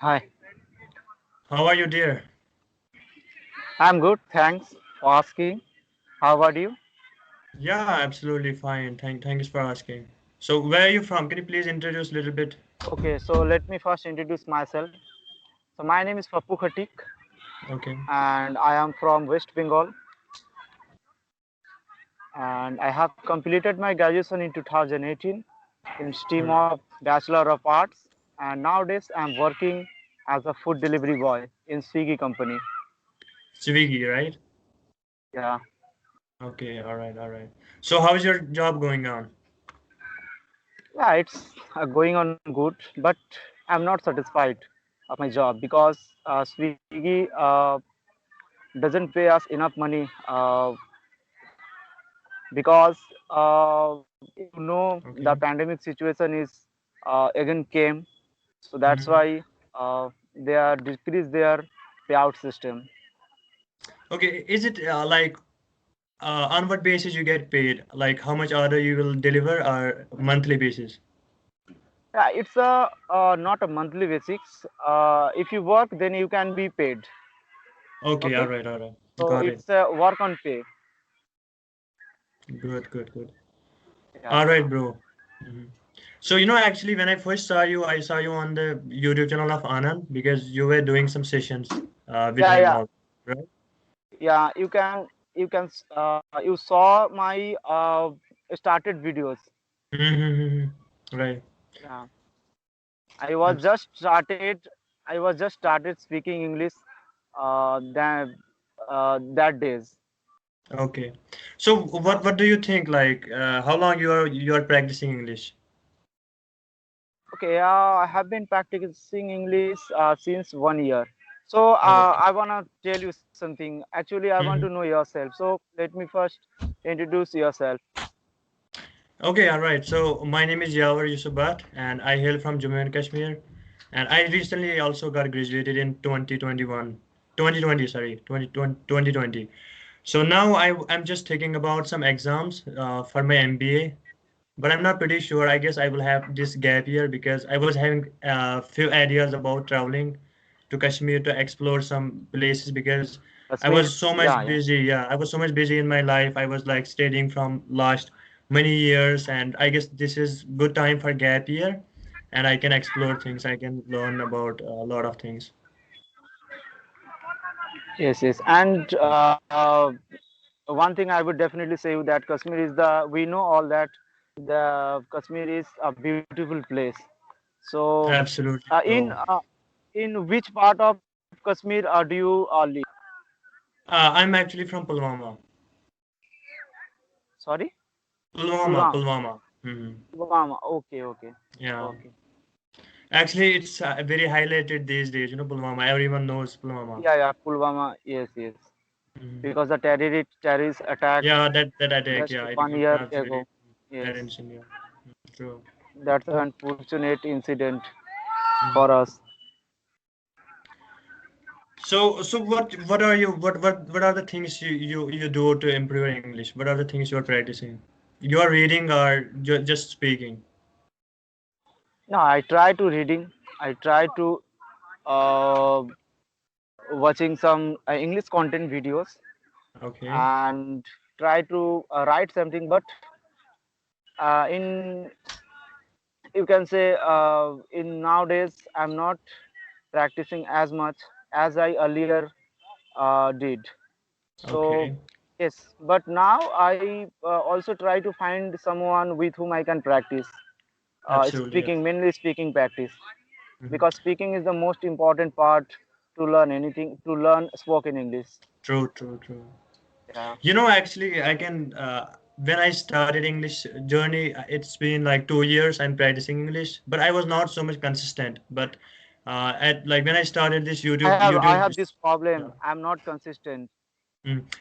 Hi, How are you, dear? I'm good. Thanks for asking. How about you? Yeah, absolutely fine. Thanks for asking. So, where are you from? Can you please introduce a little bit? Okay, so let me first introduce myself. So my name is Papu Khatik Okay. and I am from West Bengal and I have completed my graduation in 2018 in All stream right. of Bachelor of Arts and nowadays I'm working as a food delivery boy in Swiggy company. Swiggy, right? Yeah, Okay. All right. All right. So, how is your job going on? yeah, it's going on good, but I'm not satisfied of my job because Swiggy doesn't pay us enough money because you know the Okay. pandemic situation is again came, so that's Mhm. why they are decrease their payout system. Okay. Is it like on what basis you get paid? Like how much order you will deliver or monthly basis? Yeah, it's a not a monthly basics. If you work, then you can be paid. Okay. All Okay, right. All right. so Got it. it's a work on pay. Good. Good. Good. Yeah, All right, bro. Mhm. So, actually, when I first saw you, I saw you on the YouTube channel of Anand because you were doing some sessions with yeah, him yeah, all, right? yeah. You can you saw my started videos. Mm-hmm. Right. Yeah, I was Abs- just started. I was just started speaking English. That days. Okay. So, Yeah. what do you think? Like, how long you are practicing English? Okay. I have been practicing English since 1 year. So Okay. I wanna tell you something. Actually, I want to hmm know yourself. So let me first introduce yourself. Okay. All right. So, my name is Yawar Yusubat, and I hail from Jammu and Kashmir. And I recently also got graduated in 2021, 2020. Sorry, 2020. So now I'm just thinking about some exams for my MBA, but I'm not pretty sure. I guess I will have this gap year because I was having a few ideas about traveling to Kashmir to explore some places because I Kashmir. was so much Yeah, yeah. busy. Yeah, I was so much busy in my life. I was like studying from last many years, and I guess this is good time for gap year, and I can explore things. I can learn about a lot of things. Yes, yes. And one thing I would definitely say that Kashmir is the we know all that the Kashmir is a beautiful place. So Absolutely, in bro. which part of Kashmir do you live? I'm actually from Pulwama. Sorry, Pulwama, Pulwama. Pulwama. Hmm. Pulwama. Okay, okay, Yeah. okay. Actually, it's very highlighted these days. Pulwama. Everyone knows Pulwama. Yeah, yeah. Pulwama. Yes, yes. Hmm. Because the terrorist attack Yeah, that attack. just Yeah, one it year was very ago. Yes, attention. Yeah, true. that's an unfortunate incident for Mhm. us. So what are you what are the things you do to improve your English? What are the things you are practicing? You are reading or just speaking? No, I try to reading. I try to uh, watching some English content videos Okay. and try to write something. But in you can say in nowadays I'm not practicing as much as I earlier did. So Okay. yes, but now I also try to find someone with whom I can practice Absolutely. speaking, mainly speaking practice, Mhm. because speaking is the most important part to learn anything, to learn spoken English. True. True. True. Yeah, Actually, I can. When I started English journey, it's been like 2 years. I'm practicing English, but I was not so much consistent. But at like when I started this I YouTube. have this problem. Yeah. I'm not consistent.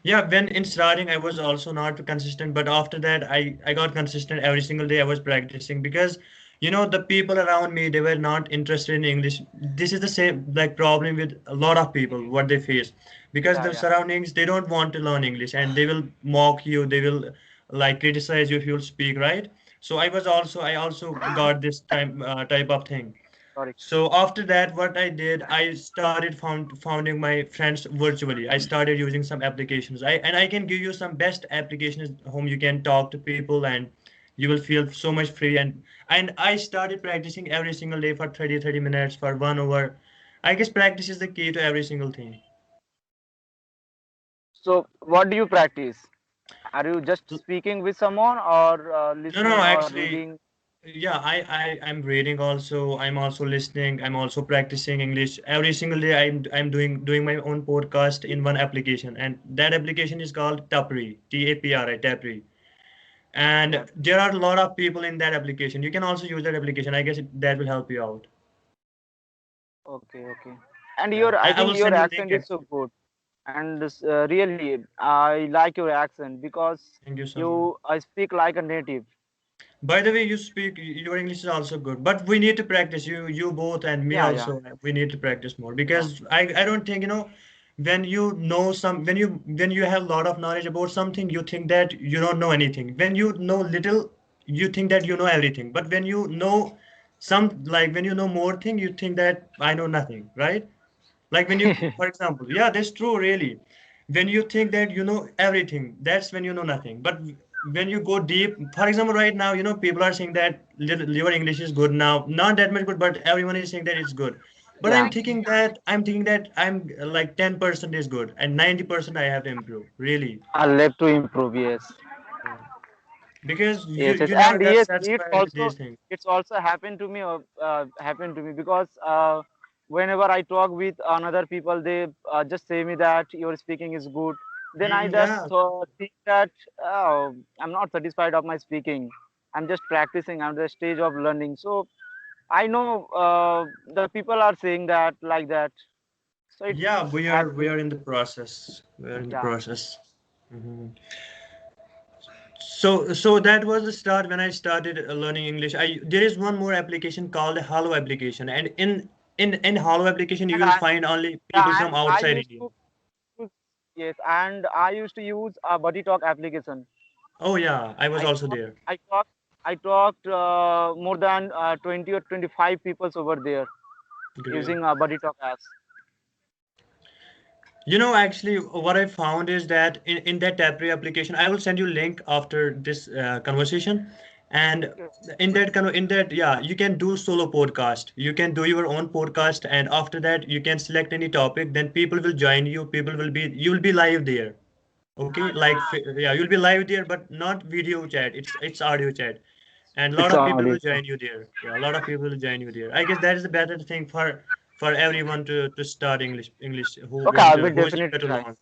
Yeah, when in starting I was also not consistent, but after that I got consistent every single day. I was practicing because the people around me, they were not interested in English. This is the same like problem with a lot of people what they face because Yeah, the yeah. surroundings, they don't want to learn English and they will mock you, they will like criticize you if you'll speak right. So I also got this type of thing. Sorry. So after that, what I did, I started founding my friends virtually. I started using some applications. I can give you some best applications whom you can talk to people and you will feel so much free. And I started practicing every single day for 30 minutes for 1 hour. I guess practice is the key to every single thing. So, what do you practice? Are you just So- speaking with someone, or No, listening, or actually, reading? yeah, I'm reading also. I'm also listening. I'm also practicing English every single day. I'm doing my own podcast in one application, and that application is called Tapri, Tapri, Tapri. And That. there are a lot of people in that application. You can also use that application. I guess that will help you out. Okay, okay. And Yeah, I I think will your send you link accent is so actually. good. And really, I like your accent because Thank you so much. you speak like a native. By the way, you speak, your English is also good, but we need to practice. You both and me Yeah, yeah, also. We need to practice more yeah. because I don't think, when you know when you have a lot of knowledge about something, you think that you don't know anything. When you know little, you think that you know everything. But when you know when you know more thing, you think that I know nothing, right? Like when you, for example, yeah, that's true, really. When you think that you know everything, that's when you know nothing. But when you go deep, for example, right now, people are saying that your English is good now, not that much good, but everyone is saying that it's good. But Yeah, I'm thinking that I'm like 10% is good and 90% I have to improve, really. I love to improve. Yes, Yeah. Because you yes, yes. you never And get yes, it's satisfied with also these things. happened to me. Happened to me because whenever I talk with another people, they just say me that your speaking is good. Then I just Yeah. think that, oh, I'm not satisfied of my speaking. I'm just practicing. I'm the stage of learning. So I know the people are saying that like that. So it's Yeah, we are we happening. are in the process. We are in the Yeah. process. Mhm. So that was the start when I started learning English. There is one more application called Hello application, and in Hello application you And will find only people from I outside used India. to use, yes, and I used to use a Buddy Talk application. Oh yeah, I was I also talked, there. I talked, I talked more than 20 or 25 people over there Great. using Buddy Talk apps. Actually, what I found is that in that Tapri application, I will send you link after this conversation. And yeah, you can do solo podcast. You can do your own podcast, and after that, you can select any topic. Then people will join you. You will be live there. Okay, like yeah, you'll be live there, but not video chat. It's audio chat, and a lot It's of people audio. will join you there. Yeah, a lot of people will join you there. I guess that is the better thing for everyone to start English Okay, I will who is definitely eager to try. learn.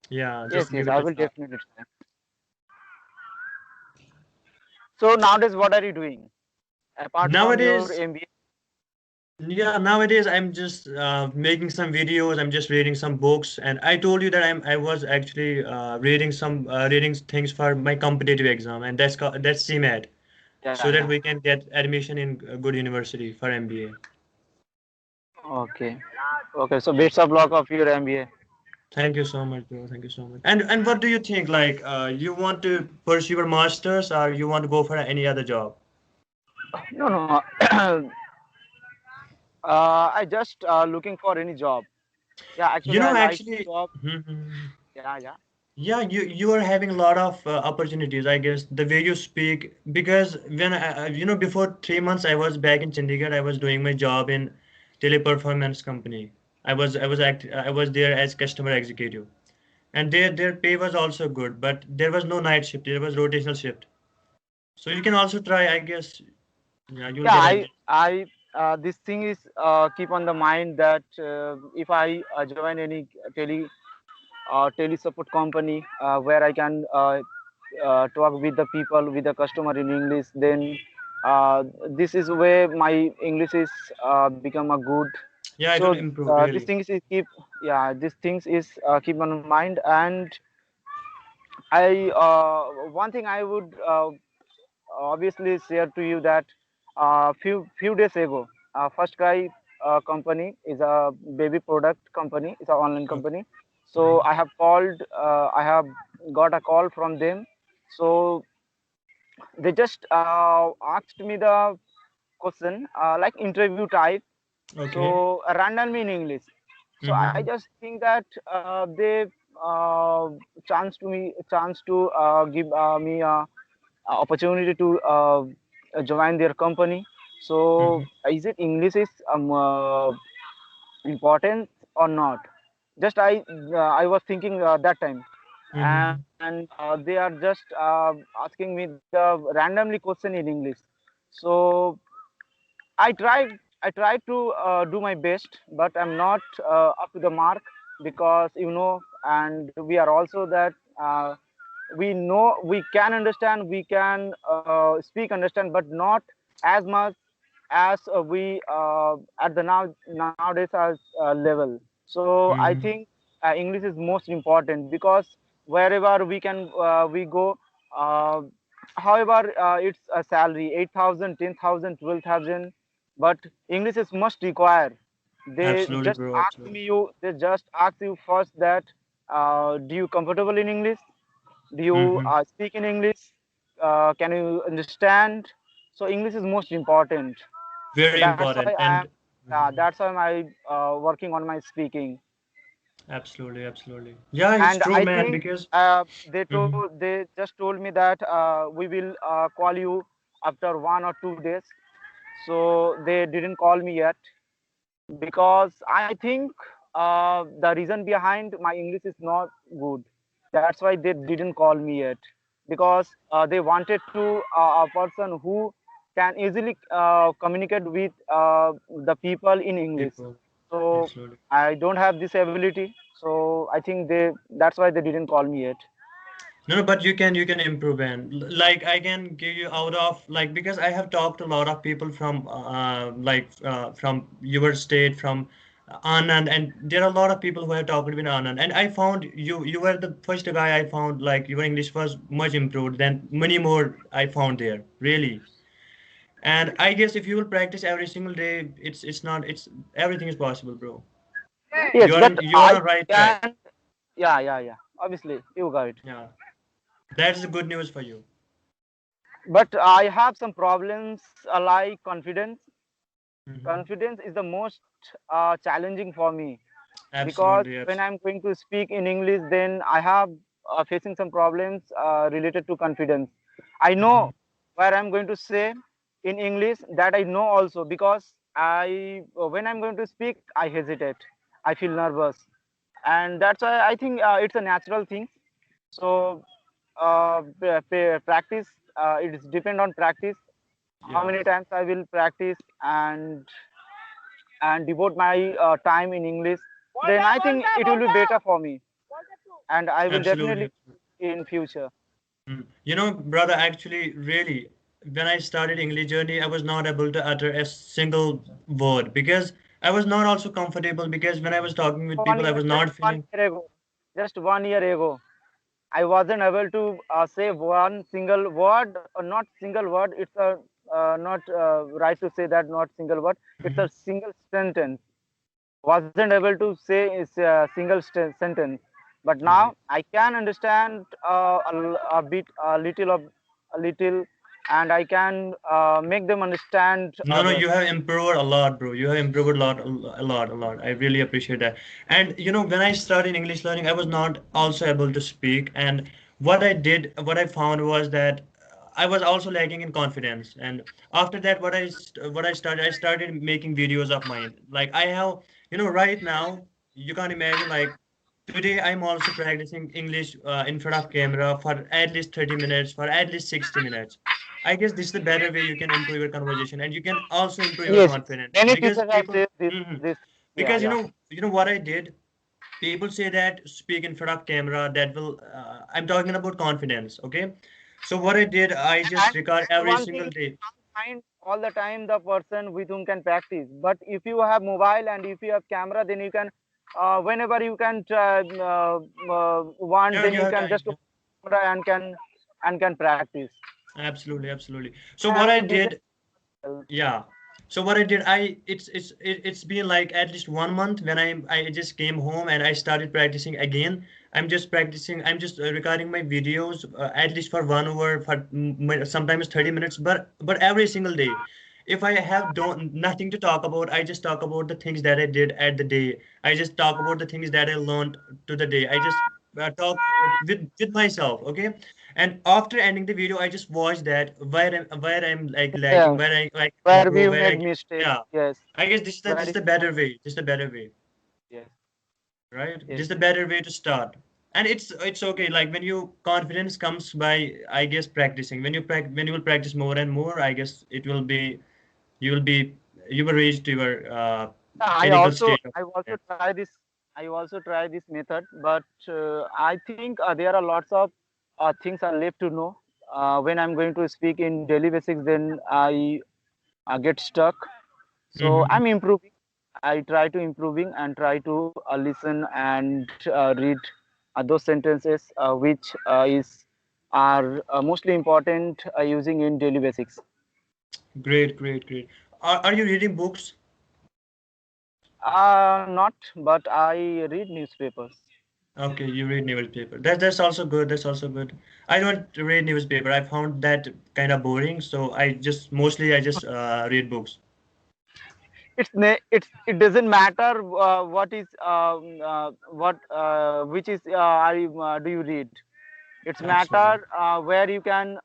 Yeah, Yes, just yes, give it I a will try. definitely try. So nowadays, what are you doing apart from your Nowadays, MBA? yeah, nowadays I'm just making some videos. I'm just reading some books, and I told you that I was actually reading things for my competitive exam, and that's CMAT, Yeah, so that yeah. we can get admission in a good university for MBA. Okay, okay. So bits of luck of your MBA. Thank you so much, bro. Thank you so much. And what do you think? Like, you want to pursue your masters, or you want to go for any other job? No, no. I just looking for any job. Yeah, actually, I like Actually, job. Mhm. Yeah, yeah. Yeah, you are having a lot of opportunities, I guess, the way you speak. Because before 3 months, I was back in Chandigarh. I was doing my job in teleperformance company. I was there as customer executive, and their pay was also good, but there was no night shift. There was rotational shift. So you can also try, I guess. Yeah, you'll Yeah, get admission. this thing is keep on the mind that if I join any tele support company where I can talk with the people, with the customer in English, then this is where my English is become a good. Yeah, it will So improve these really. things is keep, yeah, these things is keep on mind. And I one thing I would obviously share to you that few days ago, first cry company is a baby product company. It's an online Okay. company. So I have called. I have got a call from them. So they just asked me the question like interview type. Okay. so randomly in English. So I Mm-hmm. just think that they uh, chance to give me a opportunity to join their company. So Mm-hmm. is it English is important or not? Just I was thinking that time, Mm-hmm. and they are just asking me the randomly question in English. So I tried to do my best, but I'm not up to the mark, because and we are also that we know we can understand, we can speak understand, but not as much as we at the nowadays as level. So I Mm-hmm. think English is most important, because wherever we go. Uh, However, it's a salary 8,000, 10,000, 12,000, but English is must require. They Absolutely, just bro. ask Absolutely. me you. They just ask you first that do you comfortable in English? Do you Mm-hmm. speak in English? Can you understand? So English is most important. So Very that's why important. I'm. And mhm. That's why I'm working on my speaking. Absolutely, absolutely. Yeah, it's And true, I man. think Because Mhm. they just told me that we will call you after 1 or 2 days. So they didn't call me yet, because I think the reason behind my English is not good. That's why they didn't call me yet, because they wanted to a person who can easily communicate with the people in English. People, So absolutely. I don't have this ability. So I think that's why they didn't call me yet. No, no, but you can improve, and like I can give you out of like because I have talked to a lot of people from from your state, from Anand, and there are a lot of people who have talked with Anand, and I found you were the first guy I found like your English was much improved than many more I found there, really. And I guess if you will practice every single day, it's not it's everything is possible, bro. Yes, but You're on I a right track. can. Yeah. Obviously, you got it. Yeah, that's the good news for you. But I have some problems like confidence. Hmm. Confidence is the most challenging for me, because Absolutely, when absolutely. I'm going to speak in English, then I have facing some problems related to confidence. I Hmm. know where I'm going to say in English, that I know also, because I when I'm going to speak, I hesitate, I feel nervous, and that's why I think it's a natural thing. So practice, it is depend on practice, how Yeah, many times I will practice and devote my time in English, then I think it will be better for me, and I will absolutely. definitely in future. Mm. You know, brother, actually, really, when I started English journey, I was not able to utter a single word because I was not also comfortable because when I was talking with One people, I year, was just not one feeling. year ago, just 1 year ago, I wasn't able to say one single word, or not single word. It's a not right to say that, not single word. It's a Mhm. single sentence. Wasn't able to say is a single sentence, but now Okay. I can understand a bit, a little, and I can make them understand No, no, others. you have improved a lot, bro. You have improved a lot, a lot. I really appreciate that. And you know, when I started English learning, I was not also able to speak. And what I found was that I was also lacking in confidence. And after that, I started making videos of mine. Like I have, you know, right now, you can't imagine. Like today, I'm also practicing English in front of camera for at least 30 minutes, for at least 60 minutes. I guess this is the better way you can improve your conversation and you can also improve your Yes, confidence many because teachers have people said this. Mhm. This, yeah, Because yeah. you know what I did, people say that speak in front of camera that will I'm talking about confidence, okay? So what I did, I just record And every one thing, single you day. can't find all the time the person with whom can practice. But if you have mobile and if you have camera, then you can, whenever you can want, Yeah, then you you have can time. just Yeah. open camera and can practice. Absolutely, absolutely. So what I And this is did, yeah. So what I did, it's been like at least 1 month when I just came home and I started practicing again. I'm just practicing. I'm just recording my videos at least for 1 hour, for sometimes 30 minutes, but every single day. if I have don't nothing to talk about, I just talk about the things that I did at the day. I just talk about the things that I learned to the day. I just talk with myself, okay? And after ending the video, I just watch that where I'm like lagging, Yeah, where I like where we improve, where made I mistake. yeah. Yes, I guess this where is is the better way. This is the better way, yes, right? yes, This is the yes, better way to start. And it's okay. Like when you confidence comes by, I guess practicing. When you will practice more and more, I guess it will be you will be you will reach to your yeah, pinnacle stage of I also confidence. try this. I also try this method, but I think there are lots of things are left to know. When I'm going to speak in daily basics, then I get stuck. So Hmm. I'm improving. I try to improving and try to listen and read those sentences which is are mostly important using in daily basics. Great, great, great. Are you reading books? Not, but I read newspapers. Okay, you read newspaper. That's also good. That's also good. I don't read newspaper. I found that kind of boring, so I just read books. It doesn't matter what is what which is do you read. It's Absolutely. matter where you can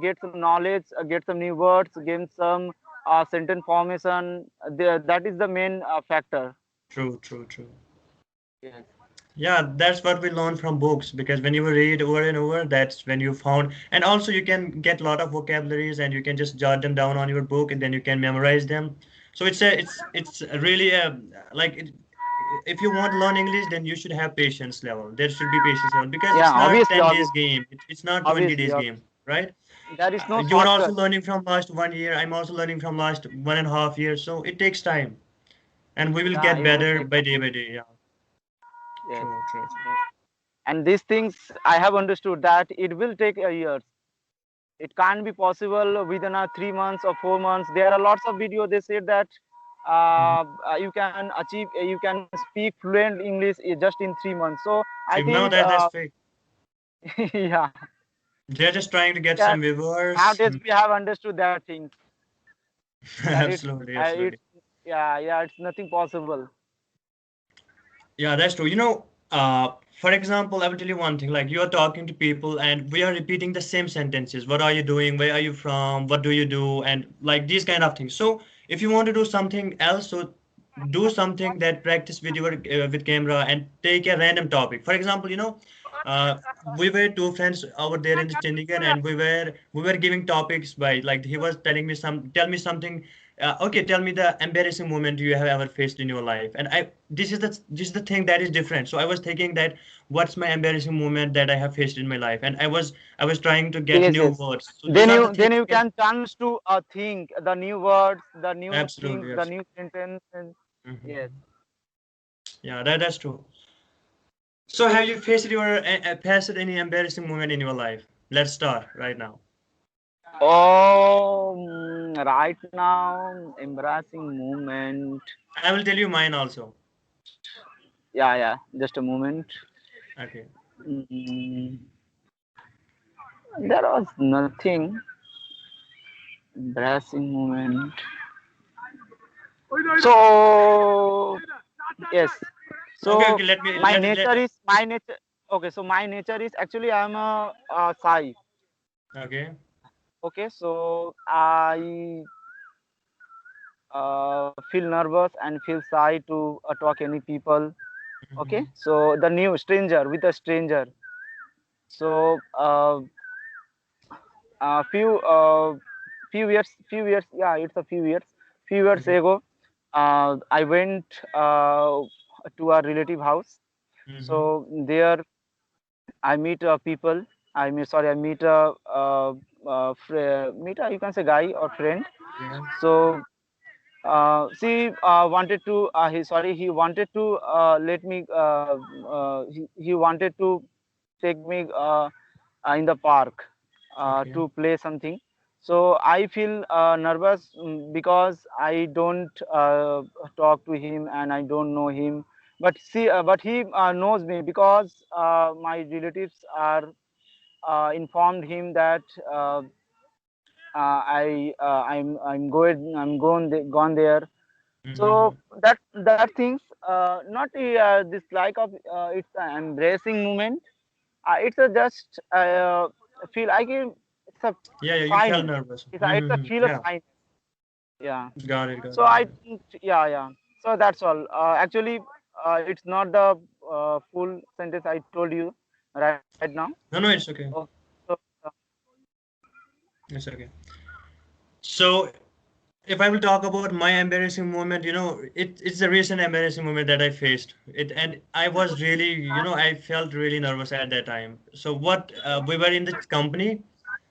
get some knowledge, get some new words, gain some sentence formation. That is the main factor. True, true, true. Yes. Yeah, that's what we learn from books because when you read over and over, that's when you found, and also you can get a lot of vocabularies and you can just jot them down on your book and then you can memorize them. So it's really a like it, if you want to learn English, then you should have patience level. There should be patience level because Yeah, it's not obviously, 10 days game. It's not 20 obviously, days game, right? there is no You are also shortcut. learning from last 1 year. I'm also learning from last 1.5 years. So it takes time, and we will Yeah, get it will better take time. by day. Yeah, Yes, true, true. yes. And these things I have understood that it will take a year. It can't be possible within a 3 months or 4 months. There are lots of video. They said that Mhm. you can achieve, you can speak fluent English just in 3 months. So I See, now think, that's fake. yeah, They're just trying to get yeah. some viewers. Nowadays we have understood that things that Absolutely, absolutely. it's yeah, it's nothing possible. Yeah, that's true. For example, I will tell you one thing. Like you are talking to people and we are repeating the same sentences. What are you doing? Where are you from? What do you do? And like these kind of things. So if you want to do something else, so do something that practice with your with camera and take a random topic. For example, uh, we were two friends over there in Chandigarh, and we were giving topics by like he was telling me tell me something. Okay, tell me the embarrassing moment you have ever faced in your life. And this is the thing that is different. So I was thinking that what's my embarrassing moment that I have faced in my life, and I was trying to get Yes, new yes. words. So these are the Then things you you can can chance to think the new words, the new things, absolutely, the absolutely. new sentence. And yes. Mhm. Yeah, that's true. So have you faced any embarrassing moment in your life? Let's start right now. Oh, right now, embarrassing moment. I will tell you mine also. Yeah, yeah. Just a moment. Okay. Mm, there was nothing embarrassing moment. So yes. Okay, So okay, let me my let nature is my nature. Okay, so my nature is actually I'm a shy. okay. Okay, so I feel nervous and feel shy to talk any people. Okay, Mhm. so the new stranger with a stranger. So few years, yeah, it's a few years Okay. ago, I went to a relative house. Mm-hmm. So there I meet people. I meet meet a, you can say, guy or friend. Yeah. So she wanted to he wanted to let me he wanted to take me in the park Okay. to play something. So I feel nervous, because I don't talk to him and I don't know him. But he knows me because my relatives are informed him that uh, gone there. So Mm-hmm. that things, not this like of it's an embracing moment. It's a just feel like it's a Yeah, yeah, you felt sign. nervous. It's a Mm-hmm. feel a Yeah, sign. Yeah. got it, got So it, I got it. think, yeah, yeah. So that's all. Actually, it's not the full sentence I told you right now. No, no, it's Okay. okay. So It's okay. So if I will talk about my embarrassing moment, it's a recent embarrassing moment that I faced. And I was really, I felt really nervous at that time. So what we were in the company.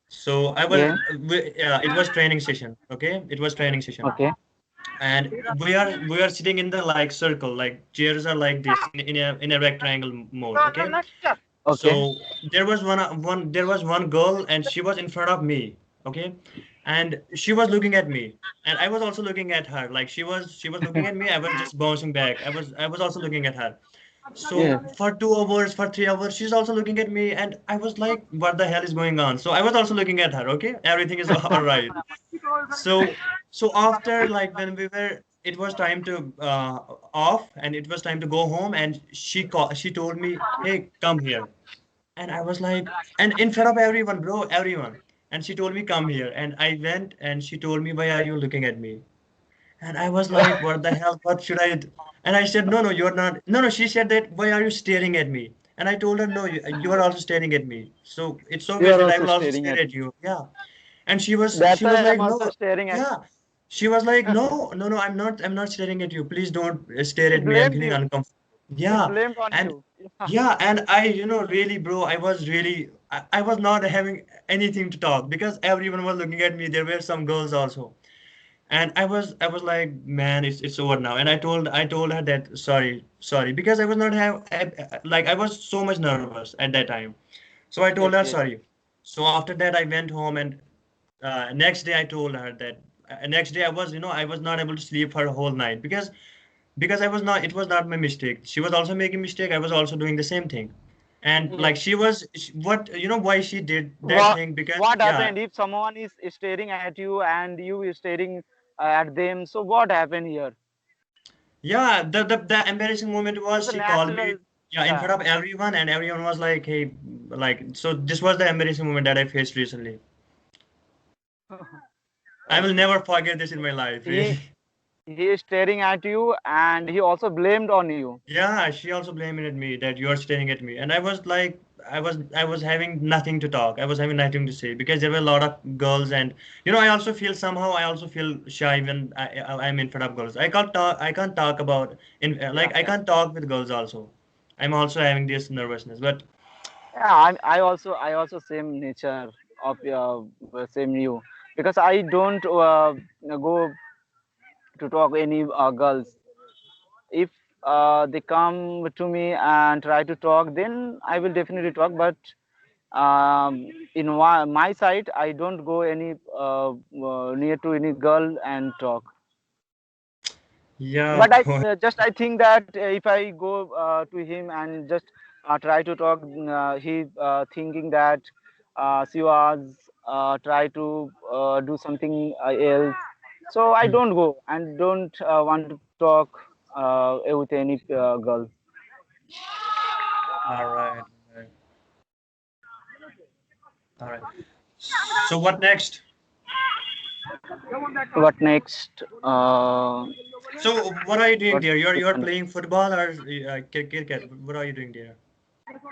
So yeah. it was training session. Okay, it was training session, Okay. and we are sitting in the like circle, like chairs are like this in a rectangle mode. Okay, Okay. so there was one girl and she was in front of me. Okay, and she was looking at me and I was also looking at her. Like she was looking at me, I was just bouncing back. I was also looking at her. Yeah. So for 2 hours, for 3 hours, she's also looking at me, and I was like, "What the hell is going on?" So I was also looking at her. Okay, everything is all right. So after like when it was time to off, and it was time to go home, and she told me, "Hey, come here." And I was like, and in front of everyone, bro, everyone. And she told me, come here. And I went and she told me, why are you looking at me? And I was like, what the hell? What should I do? And I said, no, no, you're not. No, no, she said that, why are you staring at me? And I told her, no, you are also staring at me. So it's You obvious are that I also will also staring stare at at me. you. Yeah. And she was That's why like, I'm also no, staring at yeah. She was like, no, no, no, I'm not staring at you. Please don't stare you. at me. I'm Blamed feeling you. uncomfortable. It Yeah. blamed on And you. yeah, and really, bro, I was not having anything to talk because everyone was looking at me. There were some girls also. And I was like, man, it's over now. And I told her that sorry, because I was not like I was so much nervous at that time. So I told Yes, her yes. sorry. So after that, I went home, and next day I told her that next day I was not able to sleep for a whole night because it was not my mistake. She was also making mistake. I was also doing the same thing. And like Yes. what, why she did that What thing, because what yeah, happened if someone is staring at you and you is staring at them? So what happened here? yeah, the embarrassing moment It's was a she called me, natural. yeah, in Yeah. front of everyone, and everyone was like, hey, like, so this was the embarrassing moment that I faced recently. I will Okay. never forget this in my life, He really. he is staring at you and he also blamed on you. Yeah, she also blamed at me that you are staring at me, and I was like, I was having nothing to talk. I was having nothing to say because there were a lot of girls, and I also feel shy when I'm in front of girls. I can't talk. I can't talk about in Yeah, like I yeah. can't talk with girls also. I'm also having this nervousness, but Yeah, I also same nature of same you, because I don't go to talk any girls. If they come to me and try to talk, then I will definitely talk. But in my side, I don't go any near to any girl and talk. yeah, But I bro. just I think that if I go to him and just try to talk, he thinking that she was try to do something else. So I don't go and don't want to talk with any girl. All right, all right, all right. So what next? What next? So what are you doing What there? You're question? playing football or cricket? What are you doing there?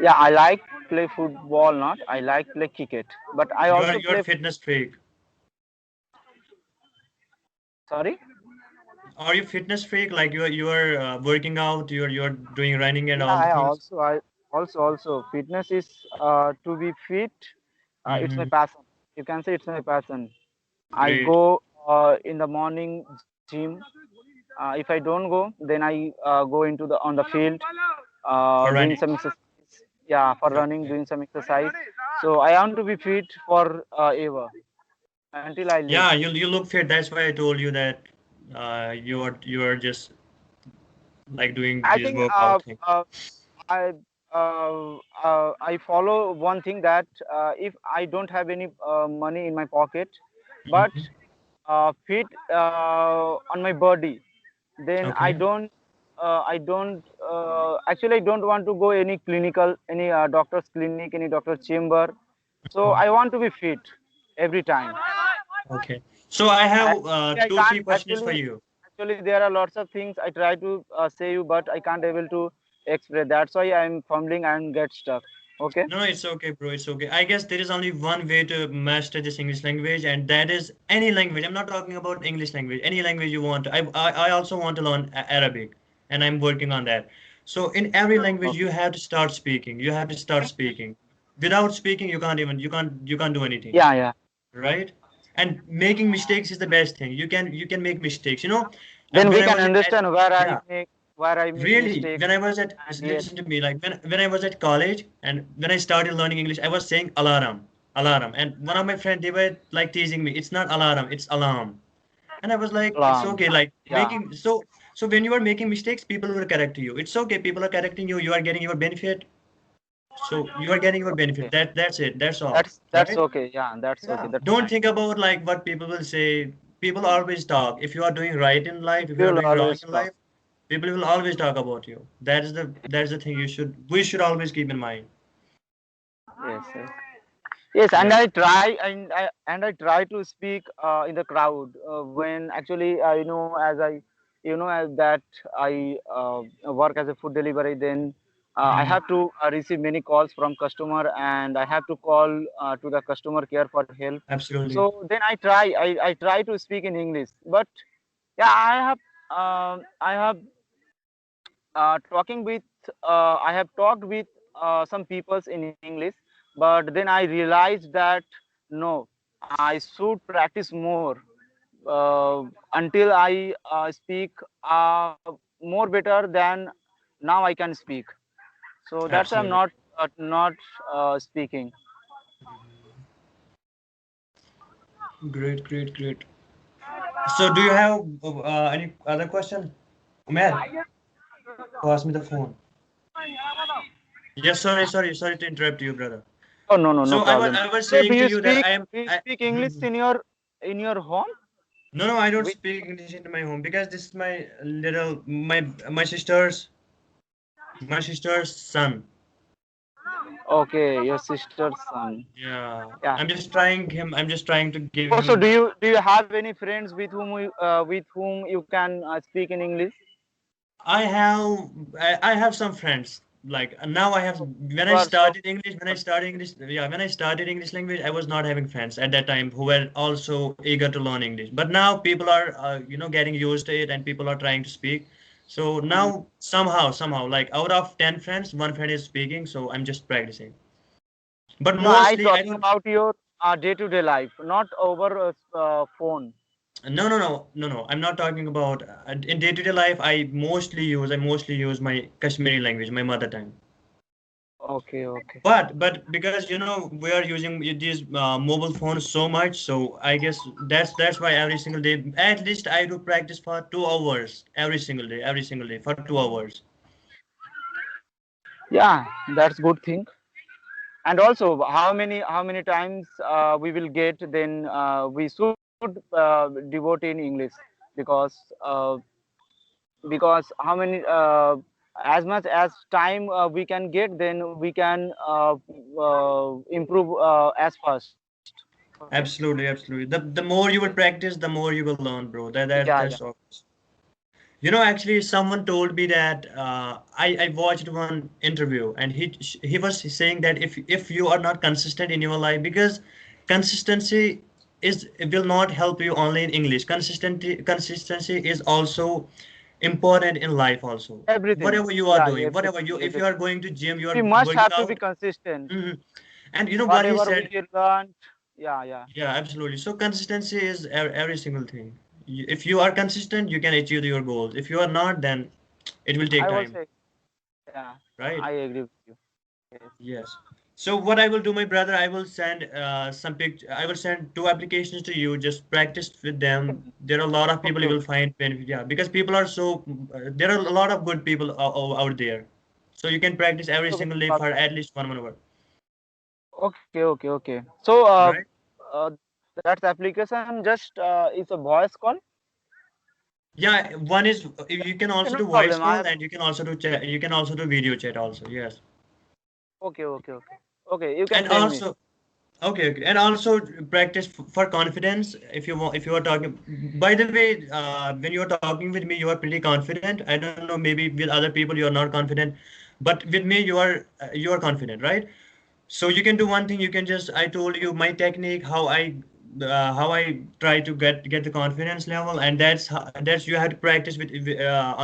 Yeah, I like play football. Not I like play cricket, but I You're also you're play. fitness freak. Sorry. Are you fitness freak? Like you are working out, you're doing running and Yeah, all the I things? also fitness is to be fit. It's my Mm-hmm. passion. You can say it's my passion. I Great. go in the morning gym. If I don't go, then I go into the on the field For doing running. some exercise. Yeah, for running, Okay. doing some exercise. So I want to be fit for ever until I live. Yeah, you look fit. That's why I told you that you are just like doing I this think workout thing. I I follow one thing that if I don't have any money in my pocket, but Mhm. fit on my body, then Okay. I don't actually I don't want to go any clinical, any doctor's clinic, any doctor's chamber. So Mhm. I want to be fit every time. Okay. So I have I two, can't three questions for you. actually there are lots of things I try to say you, but I can't able to express. That's why I'm fumbling and get stuck. Okay. No, it's okay, bro. It's okay. I guess there is only one way to master this English language, and that is any language. I'm not talking about English language. Any language you want. I also want to learn Arabic, and I'm working on that. So in every language, Okay. you have to start speaking. You have to start speaking. Without speaking, you can't do anything, Yeah, yeah. right? And making mistakes is the best thing. You can make mistakes. Then When we I can was at understand yeah. where I make Really, mistakes, when I was at, and yet listen to me, like when I was at college and when I started learning English, I was saying alarm, alarm. And one of my friends, they were like teasing me, it's not alarm, it's alarm. And I was like, it's okay, like yeah. so when you are making mistakes, people will correct you. It's okay, people are correcting you, you are getting your benefit. So you are getting your benefit. Okay. That's it, that's all, That's right? okay. Yeah, that's okay. Yeah. That's Don't fine. think about like what people will say. People always talk. If you are doing right in life, if you are People doing wrong always in talk. life, people will always talk about you. That's the thing we should always keep in mind. Yes, yes. Yes, and Yeah, I try to speak in the crowd when actually as I as that I work as a food delivery. Then I mhm, have to receive many calls from customer, and I have to call to the customer care for help. absolutely. So then I try to speak in English, but yeah, I have talking with I have talked with some peoples in English, but then I realized that no, I should practice more until I speak more better than now I can speak. So that's why I'm Absolutely. not speaking. Great, great, great. So do you have any other question? Umair, pass me the phone. Yes, sorry to interrupt you, brother. Oh, no So I was problem. I was So saying to you that do you I speak English in your home? no, I don't With speak English into my home because this is my little my sister's son. okay, your sister's son. Yeah, Yeah. I'm just trying to give Oh, so him. do you have any friends with whom you can speak in English? I have some friends. Like now I have You are so when I started English language, I was not having friends at that time who were also eager to learn English. But now people are getting used to it and people are trying to speak. So Mhm. now somehow like out of 10 friends, one friend is speaking, so I'm just practicing. But No, I mostly I talking don't. about your day-to-day life, not over phone. No. I'm not talking about in day-to-day life. I mostly use my Kashmiri language, my mother tongue. Okay, okay. But because we are using these mobile phones so much, so I guess that's why every single day, at least I do practice for 2 hours every single day for 2 hours. Yeah, that's good thing. And also, how many times we will get? Then we should devote in English because uh, because how many as much as time we can get, then we can improve as fast. Okay. Absolutely. The more you will practice, the more you will learn, bro. Yeah, yeah. That's all. Actually, someone told me that I watched one interview, and he was saying that if you are not consistent in your life, because consistency is will not help you only in English. Consistency is also important in life also. Everything. Whatever you are Yeah, doing, whatever everything, if you are everything. going to gym, you are We must working have to be out. consistent. Mhm. And you know what he Whatever we said? learn. Yeah, yeah. Yeah, absolutely. So consistency is every single thing. If you are consistent, you can achieve your goals. If you are not, then it will take I will time, say. Yeah, right? I agree with you. Yes. Yes. So what I will do, my brother, I will send I will send two applications to you. Just practice with them. There are a lot of people Okay, you will okay, find benefit. Yeah, because people are there are a lot of good people out there. So you can practice every okay, single day for perfect. at least 1 hour, Okay, okay, okay. So right? uh, That application just is a voice call. Yeah, one is you can Okay, also no do voice problem. call and you can also do chat. You can also do video chat also. Yes, Okay. You can and send me. also okay, and also practice for confidence. If you want, if you are talking. By the way, when you are talking with me, you are pretty confident. I don't know, maybe with other people you are not confident, but with me you are confident, right? So you can do one thing. You can just I told you my technique, how I try to get the confidence level, and that's you have to practice with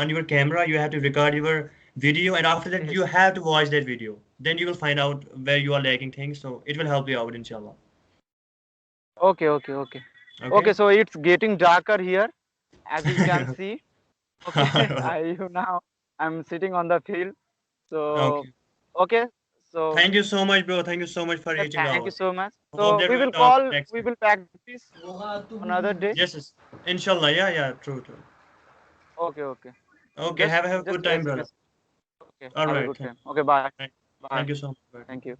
on your camera. You have to record your video, and after that Yes. you have to watch that video. Then you will find out where you are lacking things. So it will help you out, inshallah. Okay. Okay, Okay. so it's getting darker here, as you can see. Okay, I now I'm sitting on the field. So Okay. okay, so Thank you so much, bro. Thank you so much for reaching thank you out. so much. Hope So that we'll talk next we time. will practice another day. Yes, yes. Inshallah. Yeah, yeah. True, true. Okay. Okay. Just Have a good time, brother. SMS. Okay, All have a right. good time. Okay, bye. Thank Bye. thank you so much. Thank you.